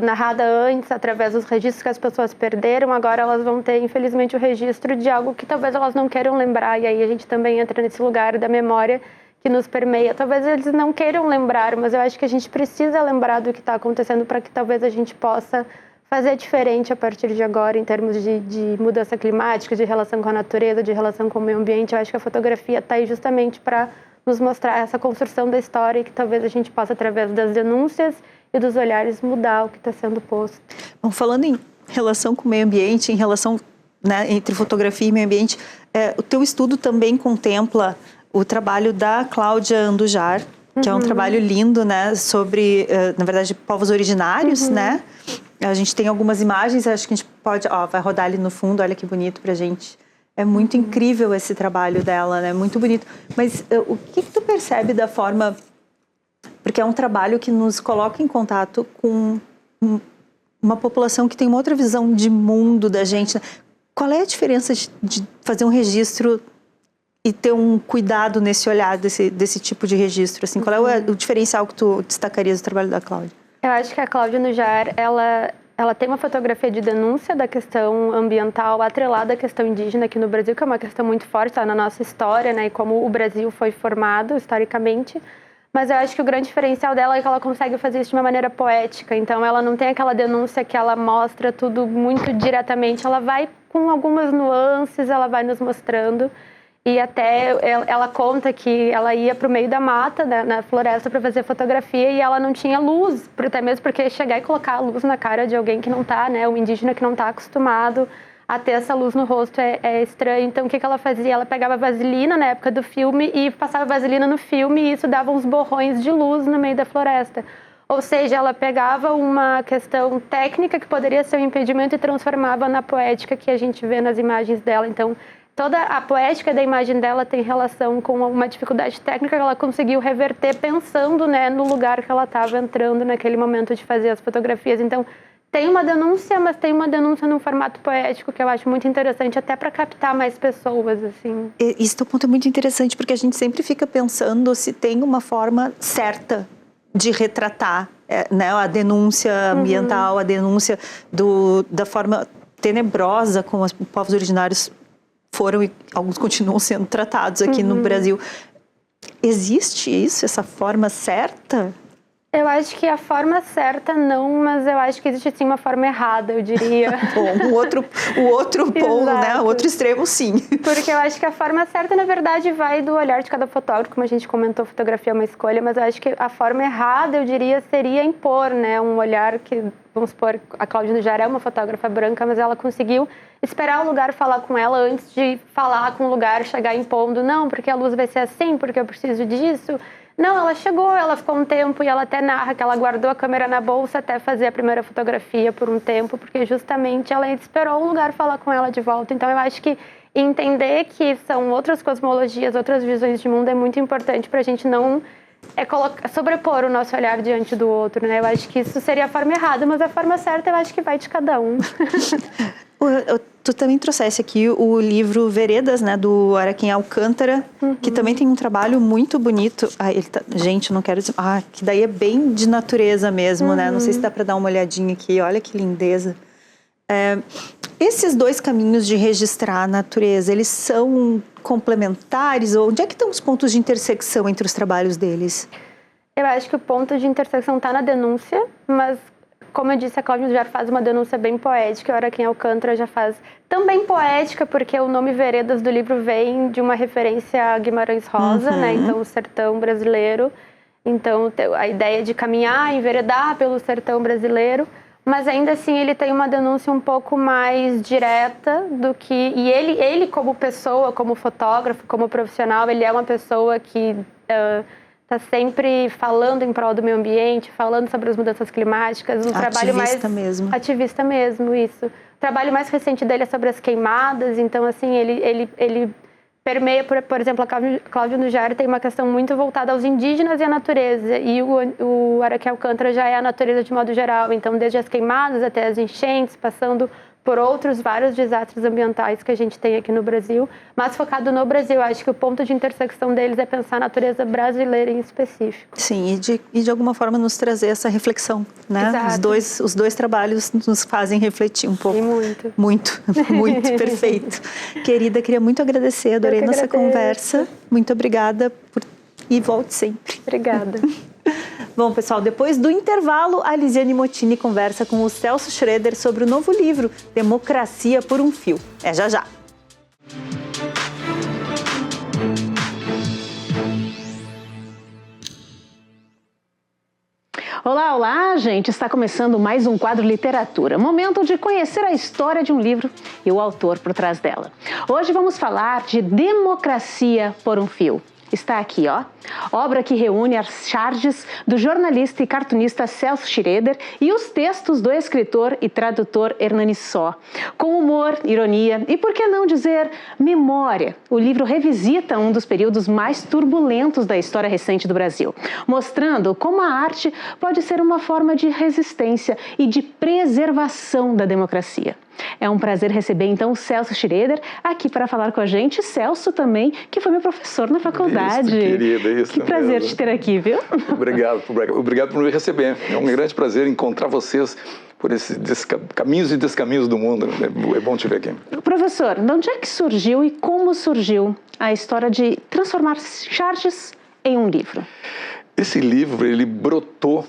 narrada antes, através dos registros que as pessoas perderam, agora elas vão ter, infelizmente, o registro de algo que talvez elas não queiram lembrar, e aí a gente também entra nesse lugar da memória que nos permeia. Talvez eles não queiram lembrar, mas eu acho que a gente precisa lembrar do que está acontecendo para que talvez a gente possa fazer diferente a partir de agora, em termos de mudança climática, de relação com a natureza, de relação com o meio ambiente. Eu acho que a fotografia está aí justamente para nos mostrar essa construção da história e que talvez a gente possa, através das denúncias e dos olhares, mudar o que está sendo posto. Bom, falando em relação com o meio ambiente, em relação, né, entre fotografia e meio ambiente, o teu estudo também contempla o trabalho da Cláudia Andujar, que é um trabalho lindo, né, sobre, na verdade, povos originários, né? A gente tem algumas imagens, acho que a gente pode, vai rodar ali no fundo, olha que bonito pra gente. É muito incrível esse trabalho dela, né? Muito bonito. Mas o que tu percebe da forma... Porque é um trabalho que nos coloca em contato com uma população que tem uma outra visão de mundo da gente. Né? Qual é a diferença de fazer um registro e ter um cuidado nesse olhar desse tipo de registro? Assim, qual é o diferencial que tu destacarias do trabalho da Cláudia? Eu acho que a Cláudia Andujar, ela tem uma fotografia de denúncia da questão ambiental atrelada à questão indígena aqui no Brasil, que é uma questão muito forte, tá na nossa história, né? E como o Brasil foi formado historicamente. Mas eu acho que o grande diferencial dela é que ela consegue fazer isso de uma maneira poética. Então, ela não tem aquela denúncia que ela mostra tudo muito diretamente. Ela vai com algumas nuances, ela vai nos mostrando. E até ela conta que ela ia para o meio da mata, né, na floresta, para fazer fotografia, e ela não tinha luz, até mesmo porque chegar e colocar a luz na cara de alguém que não está, né, um indígena que não está acostumado a ter essa luz no rosto é estranho. Então, o que ela fazia? Ela pegava vaselina na época do filme e passava vaselina no filme, e isso dava uns borrões de luz no meio da floresta. Ou seja, ela pegava uma questão técnica que poderia ser um impedimento e transformava na poética que a gente vê nas imagens dela. Então, toda a poética da imagem dela tem relação com uma dificuldade técnica que ela conseguiu reverter pensando, né, no lugar que ela estava entrando naquele momento de fazer as fotografias. Então, tem uma denúncia, mas tem uma denúncia num formato poético que eu acho muito interessante, até para captar mais pessoas, assim. Esse teu ponto é muito interessante, porque a gente sempre fica pensando se tem uma forma certa de retratar, né, a denúncia ambiental, a denúncia da forma tenebrosa como os povos originários foram e alguns continuam sendo tratados aqui no Brasil. Existe isso, essa forma certa? Eu acho que a forma certa não, mas eu acho que existe sim uma forma errada, eu diria. Bom, o outro polo, né? O outro extremo, sim. Porque eu acho que a forma certa, na verdade, vai do olhar de cada fotógrafo, como a gente comentou, fotografia é uma escolha, mas eu acho que a forma errada, eu diria, seria impor, né? Um olhar que, vamos supor, a Cláudia Nujara é uma fotógrafa branca, mas ela conseguiu esperar o lugar falar com ela antes de falar com o lugar, chegar impondo, não, porque a luz vai ser assim, porque eu preciso disso. Não, ela chegou, ela ficou um tempo e ela até narra que ela guardou a câmera na bolsa até fazer a primeira fotografia por um tempo, porque justamente ela esperou o lugar falar com ela de volta. Então eu acho que entender que são outras cosmologias, outras visões de mundo é muito importante para a gente não sobrepor o nosso olhar diante do outro, né? Eu acho que isso seria a forma errada, mas a forma certa eu acho que vai de cada um. Tu também trouxesse aqui o livro Veredas, né, do Araquém Alcântara, que também tem um trabalho muito bonito. Gente, eu não quero dizer... que daí é bem de natureza mesmo, né? Não sei se dá para dar uma olhadinha aqui. Olha que lindeza. Esses dois caminhos de registrar a natureza, eles são complementares? Ou onde é que estão os pontos de intersecção entre os trabalhos deles? Eu acho que o ponto de intersecção está na denúncia, mas... Como eu disse, a Cláudia já faz uma denúncia bem poética, a Araquém Alcântara já faz também poética, porque o nome Veredas do livro vem de uma referência a Guimarães Rosa, né? Então, o sertão brasileiro. Então, a ideia de caminhar, enveredar pelo sertão brasileiro. Mas, ainda assim, ele tem uma denúncia um pouco mais direta do que... E ele como pessoa, como fotógrafo, como profissional, ele é uma pessoa que... Está sempre falando em prol do meio ambiente, falando sobre as mudanças climáticas. Trabalho mais ativista mesmo, isso. O trabalho mais recente dele é sobre as queimadas. Então, assim, ele permeia, por exemplo, a Cláudia Nujara tem uma questão muito voltada aos indígenas e à natureza. E o Araquém Alcântara já é a natureza de modo geral. Então, desde as queimadas até as enchentes, passando por outros vários desastres ambientais que a gente tem aqui no Brasil, mas focado no Brasil. Acho que o ponto de intersecção deles é pensar a natureza brasileira em específico. Sim, e de alguma forma nos trazer essa reflexão, né? Exato. Os dois trabalhos nos fazem refletir um pouco. E muito. Muito, perfeito. Querida, queria muito agradecer, adorei nossa conversa. Muito obrigada e volte sempre. Obrigada. Bom, pessoal, depois do intervalo, a Lisiane Mottini conversa com o Celso Schroeder sobre o novo livro, Democracia por um Fio. É já já. Olá, gente! Está começando mais um quadro Literatura. Momento de conhecer a história de um livro e o autor por trás dela. Hoje vamos falar de Democracia por um Fio. Está aqui, ó. Obra que reúne as charges do jornalista e cartunista Celso Schroeder e os textos do escritor e tradutor Hernani Só. Com humor, ironia e, por que não dizer, memória, o livro revisita um dos períodos mais turbulentos da história recente do Brasil, mostrando como a arte pode ser uma forma de resistência e de preservação da democracia. É um prazer receber, então, o Celso Schroeder aqui para falar com a gente. Celso também, que foi meu professor na faculdade. Isso, querida, isso. Que prazer mesmo. te ter aqui, viu? Obrigado por me receber. É um grande prazer encontrar vocês por esses caminhos e descaminhos do mundo. É bom te ver aqui. Professor, de onde é que surgiu e como surgiu a história de transformar charges em um livro? Esse livro, ele brotou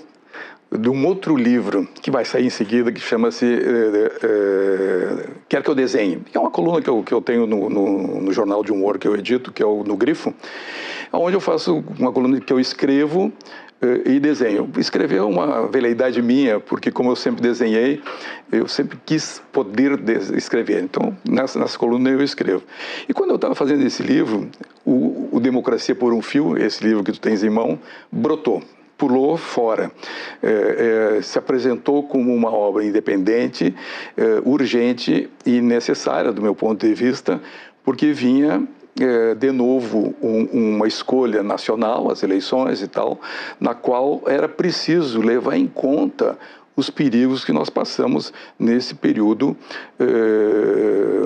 de um outro livro que vai sair em seguida, que chama-se Quer que eu desenhe. É uma coluna que eu tenho no jornal de humor que eu edito, que é o No Grifo, onde eu faço uma coluna que eu escrevo e desenho. Escrever é uma veleidade minha, porque como eu sempre desenhei, eu sempre quis poder escrever. Então, nessa coluna eu escrevo. E quando eu estava fazendo esse livro, o Democracia por um Fio, esse livro que tu tens em mão, brotou. Pulou fora, se apresentou como uma obra independente, urgente e necessária, do meu ponto de vista, porque vinha, de novo, uma escolha nacional, as eleições e tal, na qual era preciso levar em conta os perigos que nós passamos nesse período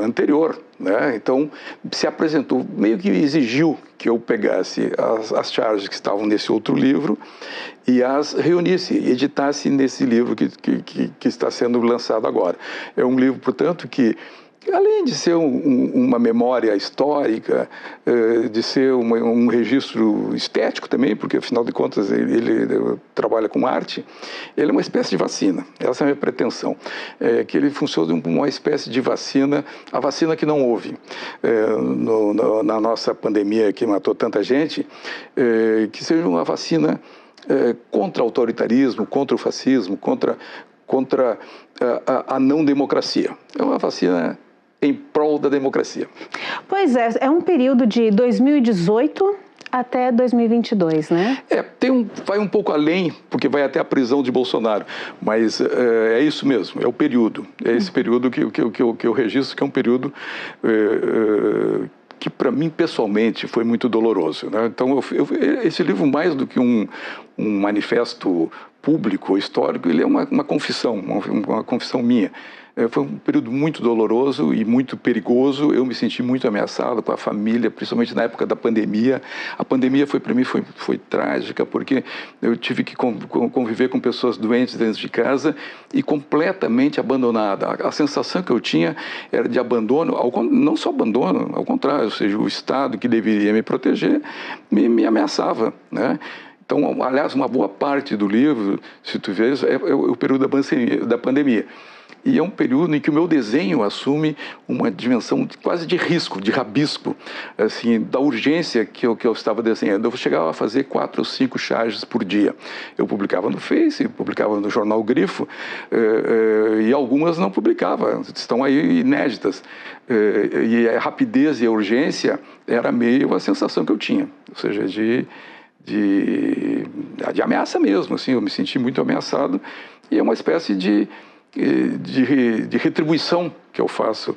anterior, né? Então, se apresentou, meio que exigiu que eu pegasse as charges que estavam nesse outro livro e as reunisse, editasse nesse livro que está sendo lançado agora. É um livro, portanto, que além de ser uma memória histórica, de ser um registro estético também, porque afinal de contas ele trabalha com arte, ele é uma espécie de vacina. Essa é a minha pretensão, que ele funcione como uma espécie de vacina, a vacina que não houve na nossa pandemia que matou tanta gente, que seja uma vacina contra o autoritarismo, contra o fascismo, contra a não democracia. É uma vacina em prol da democracia. Pois é um período de 2018 até 2022, né? Vai um pouco além, porque vai até a prisão de Bolsonaro, mas é isso mesmo, é o período. É esse período que eu registro, que é um período que para mim pessoalmente foi muito doloroso, né? Então esse livro, mais do que um manifesto público, histórico, ele é uma confissão, uma confissão minha. Foi um período muito doloroso e muito perigoso. Eu me senti muito ameaçado com a família, principalmente na época da pandemia. A pandemia para mim foi trágica, porque eu tive que conviver com pessoas doentes dentro de casa e completamente abandonada. A sensação que eu tinha era de abandono, não só abandono, ao contrário, ou seja, o Estado que deveria me proteger me ameaçava, né? Então, aliás, uma boa parte do livro, se tu vês, é o período da pandemia. E é um período em que o meu desenho assume uma dimensão quase de risco, de rabisco, assim, da urgência que eu estava desenhando. Eu chegava a fazer 4 ou 5 charges por dia. Eu publicava no Face, publicava no jornal Grifo, e algumas não publicava, estão aí inéditas. E a rapidez e a urgência era meio a sensação que eu tinha, ou seja, de ameaça mesmo, assim, eu me senti muito ameaçado, e é uma espécie de retribuição que eu faço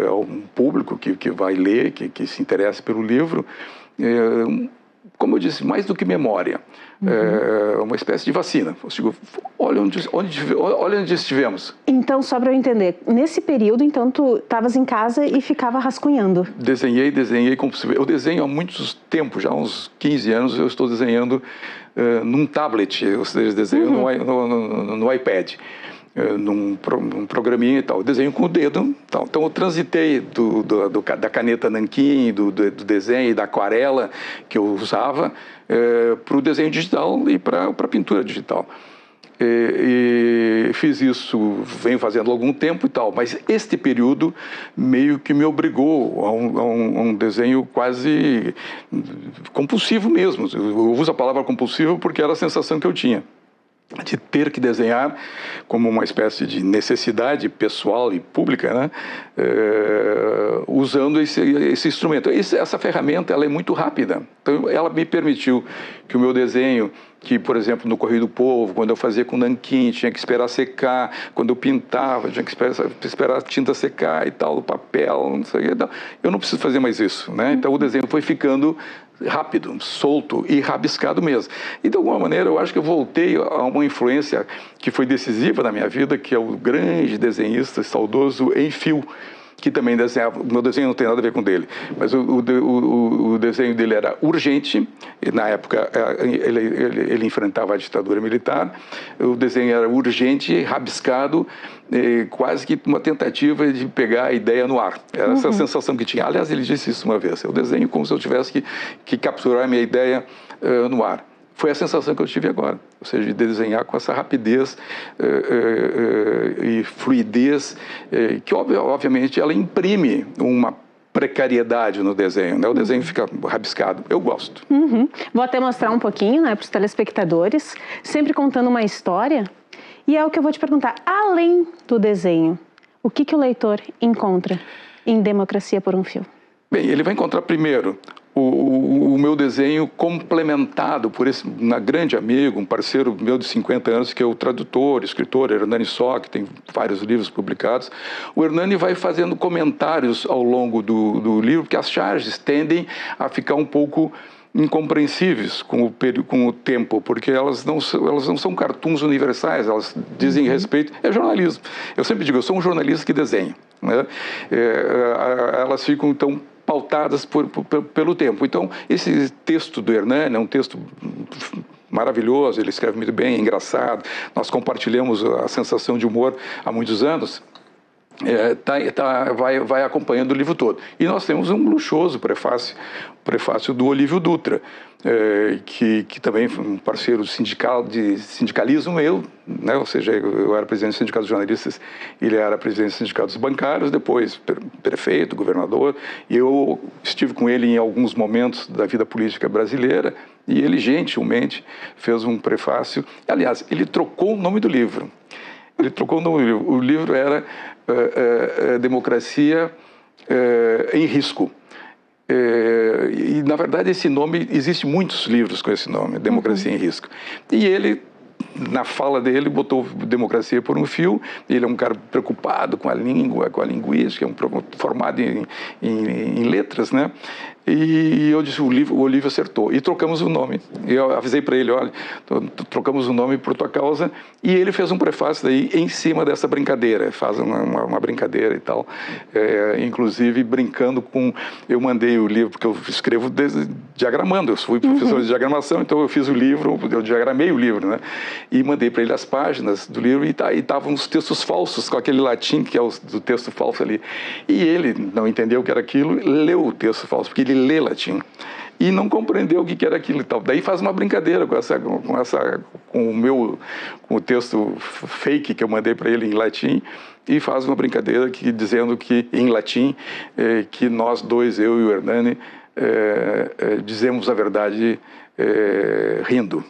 ao público que vai ler, que se interessa pelo livro, como eu disse, mais do que memória, uma espécie de vacina. Eu digo, olha onde estivemos. Então, só para eu entender, nesse período, então, tu estavas em casa e ficava rascunhando? Desenhei como possível. Eu desenho há muitos tempos, já há uns 15 anos, eu estou desenhando num tablet, ou seja, desenho no iPad. Num programinha e tal, eu desenho com o dedo, tal. Então eu transitei da caneta nanquim, do desenho e da aquarela que eu usava para o desenho digital e para a pintura digital. E fiz isso, venho fazendo há algum tempo e tal, mas este período meio que me obrigou a um desenho quase compulsivo mesmo. Eu uso a palavra compulsivo porque era a sensação que eu tinha de ter que desenhar como uma espécie de necessidade pessoal e pública, né? Usando esse instrumento. Essa ferramenta, ela é muito rápida. Então, ela me permitiu que o meu desenho, que, por exemplo, no Correio do Povo, quando eu fazia com nanquim, tinha que esperar secar, quando eu pintava, tinha que esperar a tinta secar e tal, o papel, não sei o que. Eu não preciso fazer mais isso, né? Então, o desenho foi ficando rápido, solto e rabiscado mesmo. E, de alguma maneira, eu acho que eu voltei a uma influência que foi decisiva na minha vida, que é o grande desenhista saudoso Enfio, que também desenhava. O meu desenho não tem nada a ver com dele, mas o desenho dele era urgente, e na época ele enfrentava a ditadura militar. O desenho era urgente, rabiscado, quase que uma tentativa de pegar a ideia no ar. Era essa sensação que tinha. Aliás, ele disse isso uma vez: eu desenho como se eu tivesse que capturar a minha ideia no ar. Foi a sensação que eu tive agora, ou seja, de desenhar com essa rapidez e fluidez, que obviamente ela imprime uma precariedade no desenho, né? O desenho fica rabiscado. Eu gosto. Vou até mostrar um pouquinho, né, para os telespectadores, sempre contando uma história. E é o que eu vou te perguntar, além do desenho, o que o leitor encontra em Democracia por um Fio? Bem, ele vai encontrar primeiro o meu desenho complementado por esse grande amigo, um parceiro meu de 50 anos, que é o tradutor, escritor, Hernani Só, que tem vários livros publicados. O Hernani vai fazendo comentários ao longo do livro, porque as charges tendem a ficar um pouco incompreensíveis com o tempo, porque elas não são cartoons universais, elas dizem respeito, é jornalismo. Eu sempre digo, eu sou um jornalista que desenha, né? Elas ficam, então, pautadas pelo tempo. Então, esse texto do Hernani é um texto maravilhoso, ele escreve muito bem, é engraçado, nós compartilhamos a sensação de humor há muitos anos. vai acompanhando o livro todo. E nós temos um luxuoso prefácio do Olívio Dutra, que também foi um parceiro de sindicalismo meu, né? Ou seja, eu era presidente do Sindicato dos Jornalistas, ele era presidente do Sindicato dos Bancários, depois prefeito, governador, e eu estive com ele em alguns momentos da vida política brasileira, e ele gentilmente fez um prefácio. Aliás, ele trocou o nome do livro. O livro era Democracia em Risco. E, na verdade, esse nome, existe muitos livros com esse nome, Democracia em Risco. E ele, na fala dele, botou democracia por um fio. Ele é um cara preocupado com a língua, com a linguística, formado em letras, né? E eu disse, o Olívio acertou. E trocamos o nome. Eu avisei para ele, olha, trocamos o nome por tua causa. E ele fez um prefácio daí em cima dessa brincadeira. Faz uma brincadeira e tal. Inclusive, brincando com... Eu mandei o livro, porque eu escrevo diagramando. Eu fui professor de diagramação, então eu fiz o livro, eu diagramei o livro, né? E mandei para ele as páginas do livro e estavam os textos falsos, com aquele latim, que é o do texto falso ali. E ele não entendeu o que era aquilo, leu o texto falso, porque ele lê latim e não compreendeu o que era aquilo e tal. Daí faz uma brincadeira com o texto fake que eu mandei para ele em latim, e faz uma brincadeira dizendo que em latim que nós dois, eu e o Hernani, dizemos a verdade rindo,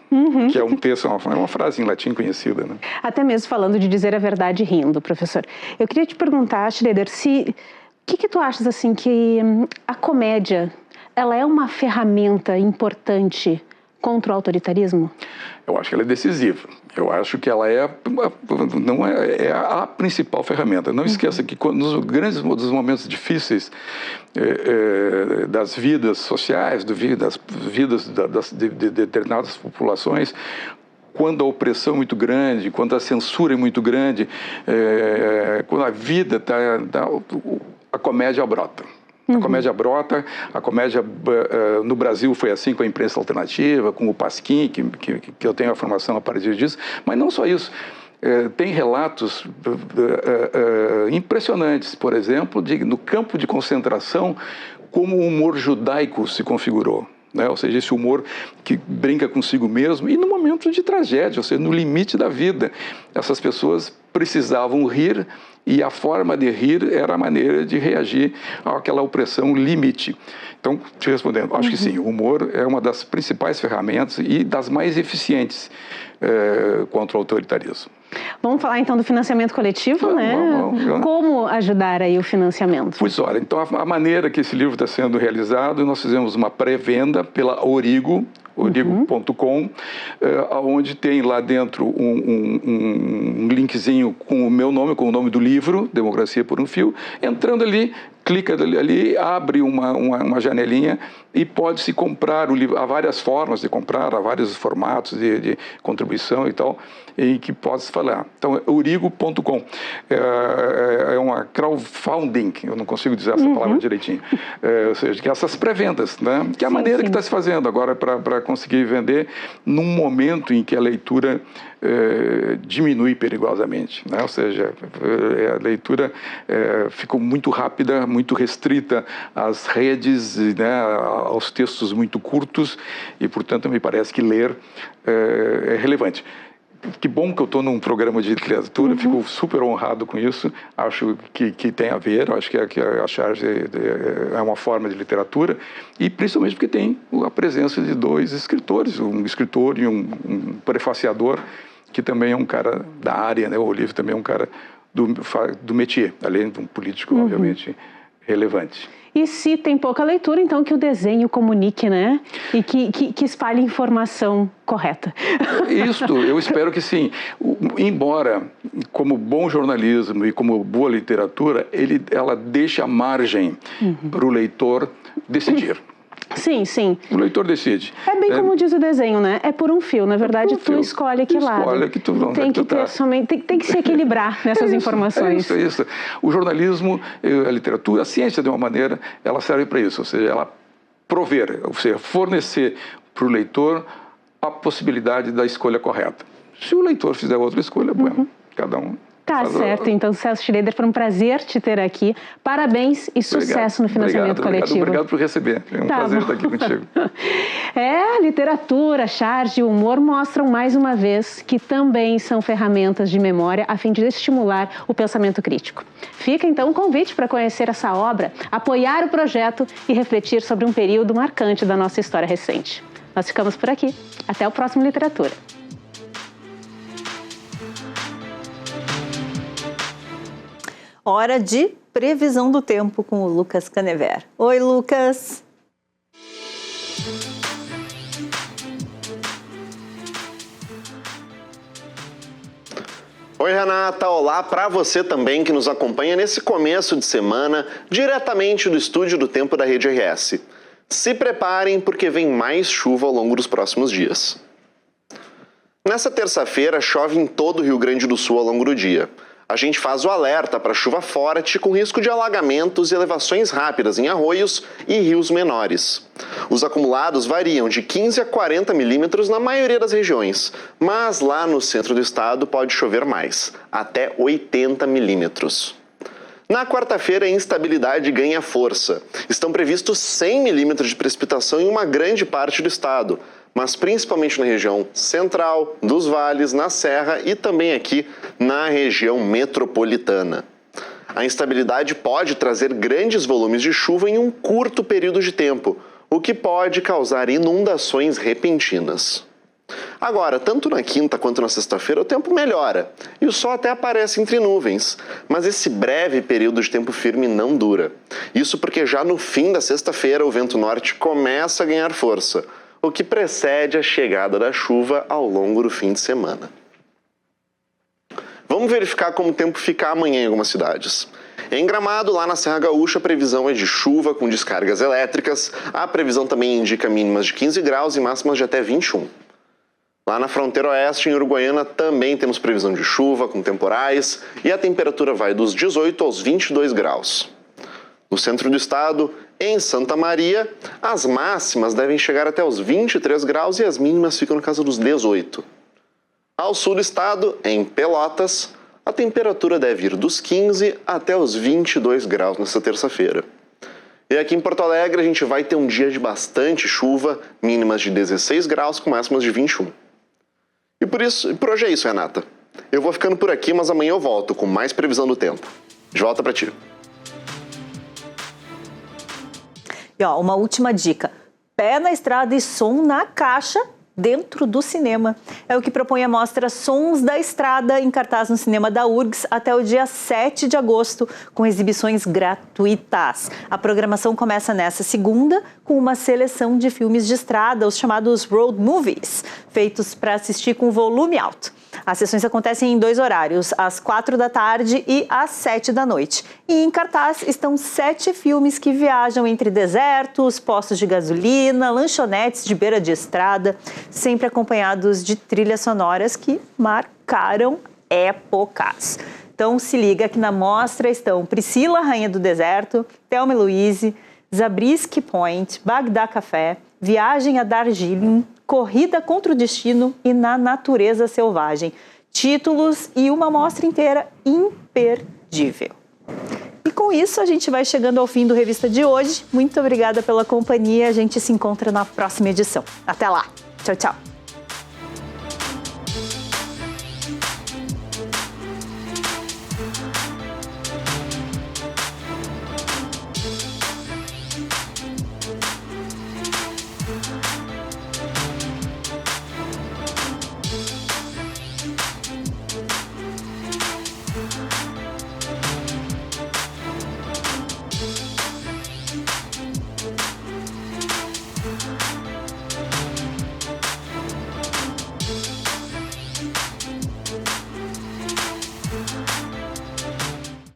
que é um texto, é uma frase em latim conhecida, né? Até mesmo falando de dizer a verdade rindo, professor. Eu queria te perguntar, Schroeder, o que tu achas assim que a comédia, ela é uma ferramenta importante contra o autoritarismo? Eu acho que ela é decisiva. Eu acho que ela é a principal ferramenta. Não esqueça que nos momentos difíceis das vidas sociais, das vidas de determinadas populações, quando a opressão é muito grande, quando a censura é muito grande, quando a vida a comédia brota. A comédia brota, a comédia no Brasil foi assim com a imprensa alternativa, com o Pasquim, que eu tenho a formação a partir disso, mas não só isso. Tem relatos impressionantes, por exemplo, no campo de concentração, como o humor judaico se configurou. Né? Ou seja, esse humor que brinca consigo mesmo e no momento de tragédia, ou seja, no limite da vida. Essas pessoas precisavam rir e a forma de rir era a maneira de reagir àquela opressão limite. Então, te respondendo, acho que sim, o humor é uma das principais ferramentas e das mais eficientes contra o autoritarismo. Vamos falar então do financiamento coletivo, né? Como ajudar aí o financiamento? Pois olha, então a maneira que esse livro está sendo realizado, nós fizemos uma pré-venda pela Origo, origo.com, onde tem lá dentro um linkzinho com o meu nome, com o nome do livro, Democracia por um Fio. Entrando ali, clica ali, abre uma janelinha e pode-se comprar o livro. Há várias formas de comprar, há vários formatos de contribuição e tal, em que pode-se falar. Então, é origo.com. É uma crowdfunding, eu não consigo dizer essa palavra direitinho. Ou seja, que essas pré-vendas, né? Que é a maneira que está se fazendo agora para conseguir vender num momento em que a leitura diminui perigosamente, né? Ou seja, a leitura ficou muito rápida, muito restrita às redes, né, aos textos muito curtos e, portanto, me parece que ler é relevante. Que bom que eu estou num programa de literatura, fico super honrado com isso, acho que tem a ver, acho que a charge é uma forma de literatura, e principalmente porque tem a presença de dois escritores, um escritor e um prefaciador, que também é um cara da área, né? O Olívio também é um cara do métier, além de um político, obviamente, relevante. E se tem pouca leitura, então que o desenho comunique, né? E que espalhe informação correta. Isso, eu espero que sim. Embora, como bom jornalismo e como boa literatura, ela deixa margem para o leitor decidir. Sim, sim. O leitor decide. É bem como diz o desenho, né? É por um fio. Na verdade, tu escolhe que lado. Escolhe que tu não tem que ter tem que se equilibrar nessas informações. É isso. O jornalismo, a literatura, a ciência, de uma maneira, ela serve para isso. Ou seja, ela prover, ou seja, fornecer para o leitor a possibilidade da escolha correta. Se o leitor fizer outra escolha, bueno, cada um Tá certo, então, Celso Schroeder, foi um prazer te ter aqui. Parabéns e sucesso no financiamento coletivo. Obrigado por receber. É um prazer estar aqui contigo. A literatura, charge e o humor mostram mais uma vez que também são ferramentas de memória a fim de estimular o pensamento crítico. Fica então um convite para conhecer essa obra, apoiar o projeto e refletir sobre um período marcante da nossa história recente. Nós ficamos por aqui. Até o próximo Literatura. Hora de previsão do tempo com o Lucas Canever. Oi, Lucas! Oi, Renata. Olá para você também que nos acompanha nesse começo de semana, diretamente do estúdio do Tempo da Rede RS. Se preparem porque vem mais chuva ao longo dos próximos dias. Nessa terça-feira, chove em todo o Rio Grande do Sul ao longo do dia. A gente faz o alerta para chuva forte com risco de alagamentos e elevações rápidas em arroios e rios menores. Os acumulados variam de 15 a 40 milímetros na maioria das regiões, mas lá no centro do estado pode chover mais, até 80 milímetros. Na quarta-feira, a instabilidade ganha força. Estão previstos 100 milímetros de precipitação em uma grande parte do estado, mas principalmente na região central, dos vales, na serra e também aqui na região metropolitana. A instabilidade pode trazer grandes volumes de chuva em um curto período de tempo, o que pode causar inundações repentinas. Agora, tanto na quinta quanto na sexta-feira, o tempo melhora e o sol até aparece entre nuvens, mas esse breve período de tempo firme não dura. Isso porque já no fim da sexta-feira o vento norte começa a ganhar força, o que precede a chegada da chuva ao longo do fim de semana. Vamos verificar como o tempo fica amanhã em algumas cidades. Em Gramado, lá na Serra Gaúcha, a previsão é de chuva com descargas elétricas. A previsão também indica mínimas de 15 graus e máximas de até 21. Lá na fronteira oeste, em Uruguaiana, também temos previsão de chuva com temporais e a temperatura vai dos 18 aos 22 graus. No centro do estado, em Santa Maria, as máximas devem chegar até os 23 graus e as mínimas ficam na casa dos 18. Ao sul do estado, em Pelotas, a temperatura deve ir dos 15 até os 22 graus nesta terça-feira. E aqui em Porto Alegre a gente vai ter um dia de bastante chuva, mínimas de 16 graus com máximas de 21. E por hoje é isso, Renata. Eu vou ficando por aqui, mas amanhã eu volto com mais previsão do tempo. De volta para ti. E ó, uma última dica, pé na estrada e som na caixa dentro do cinema. É o que propõe a mostra Sons da Estrada, em cartaz no cinema da URGS até o dia 7 de agosto, com exibições gratuitas. A programação começa nessa segunda com uma seleção de filmes de estrada, os chamados road movies, feitos para assistir com volume alto. As sessões acontecem em 2 horários, às 4 da tarde e às 7 da noite. E em cartaz estão 7 filmes que viajam entre desertos, postos de gasolina, lanchonetes de beira de estrada, sempre acompanhados de trilhas sonoras que marcaram épocas. Então se liga que na mostra estão Priscila, Rainha do Deserto, Thelma e Louise, Zabriskie Point, Bagdá Café, Viagem a Darjeeling, Corrida contra o Destino e Na Natureza Selvagem. Títulos e uma mostra inteira imperdível. E com isso a gente vai chegando ao fim do Revista de hoje. Muito obrigada pela companhia. A gente se encontra na próxima edição. Até lá. Tchau, tchau.